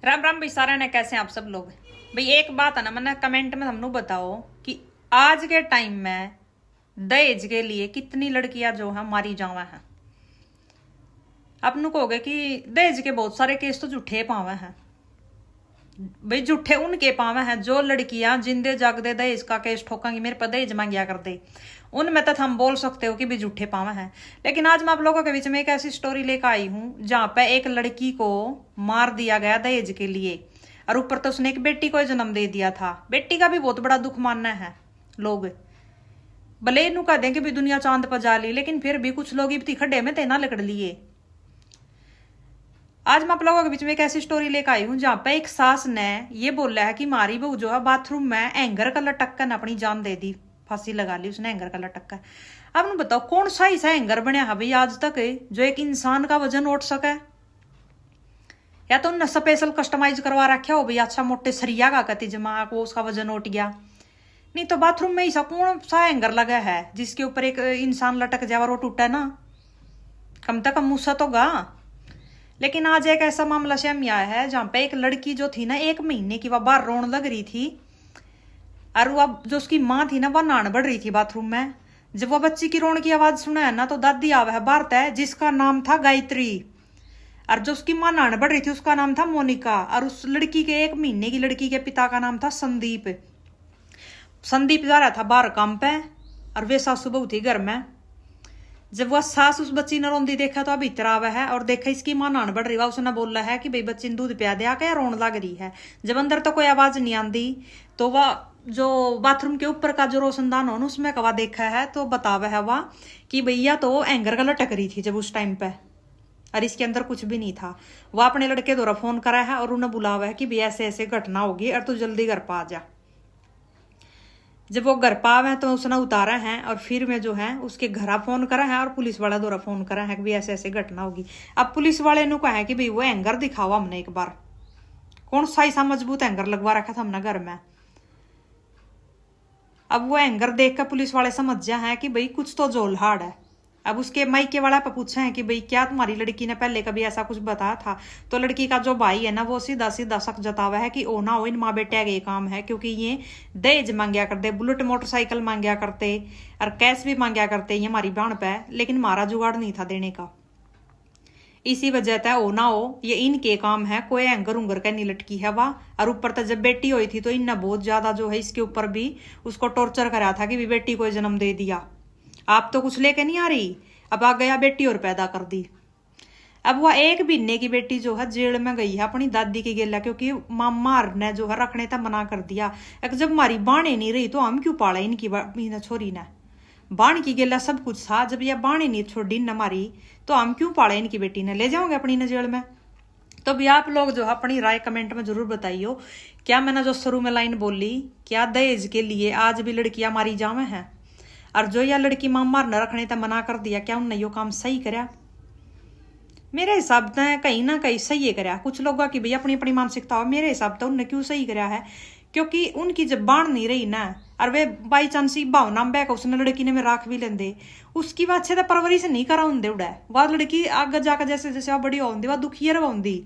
राम राम भाई सारा ने कैसे हैं आप सब लोग। भाई एक बात है ना, मैंने कमेंट में हमने बताओ कि आज के टाइम में दहेज के लिए कितनी लड़कियां जो है मारी जावा है। आप कहोगे कि दहेज के बहुत सारे केस तो झूठे पावे हैं। भाई झूठे उनके पावे हैं जो लड़कियां जिंदे जागदे दहेज का केस ठोकांगी, मेरे पर दहेज मांगिया कर दे, उनमें तो हम बोल सकते हो कि भी झूठे पावे हैं। लेकिन आज मैं आप लोगों के बीच में एक ऐसी स्टोरी लेकर आई हूं जहां पे एक लड़की को मार दिया गया दहेज के लिए, और ऊपर तो उसने एक बेटी को जन्म दे दिया था। बेटी का भी बहुत बड़ा दुख मानना है लोग, भले इनू कह दें कि भी दुनिया चांद पर जा ली, लेकिन फिर भी कुछ लोग इतनी खड्डे में तेना लकड़ लिए। आज मैं आप लोगों के बीच में एक ऐसी स्टोरी लेकर आई हूं जहां पे एक सास ने ये बोला है कि मारी बहू जो है बाथरूम में एंगर का लटक कर अपनी जान दे दी, फांसी लगा ली उसने एंगर का लटक कर। अब न बताओ कौन सा ऐसा एंगर बनया है भाई आज तक जो एक इंसान का वजन उठ सके, या तो उन्हें स्पेशल कस्टमाइज करवा रखा हो भाई, अच्छा मोटे सरिया का कति जमा को उसका वजन उठ गया। नहीं तो बाथरूम में ऐसा कौन सा एंगर लगा है जिसके ऊपर एक इंसान लटक जाए और वो टूटा ना, कम तक कम मूसा तो गा। लेकिन आज एक ऐसा मामला सामने आया है जहां पे एक लड़की जो थी ना 1 महीने की, वह बाहर रोने लग रही थी, और वह जो उसकी माँ थी ना वह नहाने बढ़ रही थी बाथरूम में। जब वह बच्ची की रोने की आवाज सुना है ना तो दादी आवा है बाहर तय, जिसका नाम था गायत्री, और जो उसकी माँ नहाने बढ़ रही थी उसका नाम था मोनिका, और उस लड़की के 1 महीने की लड़की के पिता का नाम था संदीप। संदीप जा रहा था बाहर काम पे और वे सासू बहू थी घर में। जब वह सास उस बच्ची ने रोंदी देखा तो अब इतर आवा है और देखा इसकी मां नान बढ़ रही है, उसने बोला है कि भाई बच्ची ने दूध पिया दिया क्या रोन लग रही है। जब अंदर तो कोई आवाज नहीं आती तो वह जो बाथरूम के ऊपर का जो रोशनदान हो उसमें कवा देखा है तो बतावा है वह कि भैया तो एंगर का लटक रही थी जब उस टाइम पे, और इसके अंदर कुछ भी नहीं था। वह अपने लड़के द्वारा फोन करा है और उन्हें बुलावा है कि भैया ऐसे ऐसे घटना होगी और तू जल्दी घर पा जा। जब वो घर पाव है तो उसने उतारा है और फिर में जो है उसके घर फोन करा है और पुलिस वाला द्वारा फोन करा है कि भाई ऐसे ऐसे घटना होगी। अब पुलिस वाले ने कहा है कि भाई वो एंगर दिखावा हमने एक बार, कौन सा ऐसा मजबूत एंगर लगवा रखा था हमने घर में। अब वो एंगर देख कर पुलिस वाले समझ जा है कि भाई कुछ तो जोलहाड़ है। अब उसके मायके वाला पे पूछा है कि भाई क्या तुम्हारी लड़की ने पहले कभी ऐसा कुछ बताया था, तो लड़की का जो भाई है ना वो सीधा सीधा शक जतावा है कि ओ ना हो इन माँ बेटे का ये काम है, क्योंकि ये दहेज मांगया करते, बुलेट मोटरसाइकिल मांगया करते और कैश भी मांगया करते ये हमारी बहन पे, लेकिन हमारा जुगाड़ नहीं था देने का। इसी वजह से ओ ना हो ये इनके काम है, कोई एंगर उंगर का नहीं लटकी है वह। और ऊपर तक जब बेटी हुई थी तो इनने बहुत ज्यादा जो है इसके ऊपर भी उसको टॉर्चर करा था कि बेटी को जन्म दे दिया, आप तो कुछ लेके नहीं आ रही, अब आ गया बेटी और पैदा कर दी। अब वह 1 महीने की बेटी जो है जेल में गई है अपनी दादी की गेला, क्योंकि मामा ने जो है रखने तक मना कर दिया। जब हमारी बाणे नहीं रही तो हम क्यों पाला इनकी छोरी ने, बाण की गेला सब कुछ था, जब यह बाणे नहीं छोड़ी न हमारी तो हम क्यों पाला इनकी बेटी ने, ले जाओगे अपनी न जेल में। तो भी आप लोग जो है अपनी राय कमेंट में जरूर बताइयो, क्या मैंने जो शुरू में लाइन बोली, क्या दहेज के लिए आज भी लड़कियां मारी जावे हैं, और जो यह लड़की मामा न रखने तक मना कर दिया, क्या उनने यो काम सही कराया? मेरे हिसाब से कहीं ना कहीं सही है कराया। कुछ लोगों की भैया अपनी अपनी मानसिकता हो, मेरे हिसाब से उनने क्यों सही कराया है, क्योंकि उनकी जब बाण नहीं रही ना और वे बाई चांस भावना बैक उसने लड़की ने में राख भी लेंदे, उसकी वह अच्छे से परवरिश नहीं करा होंगे उड़ा, वह लड़की आगे जाकर जैसे जैसे वह बड़ी होंगी वह दुखी रही।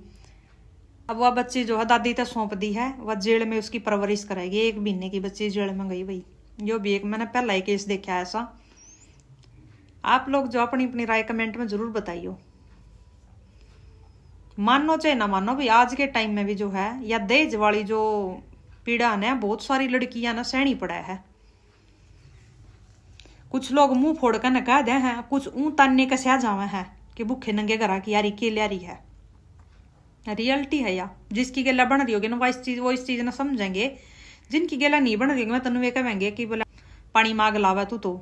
अब वह बच्ची जो है दादी तक सौंप दी है, वह जेल में उसकी परवरिश कराएगी। 1 महीने की बच्ची जेल में गई भाई, जो भी एक मैंने पहला ही केस देखा है ऐसा। आप लोग जो अपनी अपनी राय कमेंट में जरूर बताइयो, मानो चाहे ना मानो भी आज के टाइम में भी जो है या दहेज वाली जो पीड़ा है बहुत सारी लड़कियां ना सहनी पड़ा है। कुछ लोग मुंह फोड़ कर न कह दे हैं, कुछ ऊं ताने का सह जावे हैं कि भूखे नंगे घरा की यारी के लियारी है। रियलिटी है या जिसकी गला बन रही होगी ना वो इस चीज ना समझेंगे, जिनकी गेला नहीं बन रही मैं तेन वे कहेंगे कि बोला पानी मांग लावा तू तो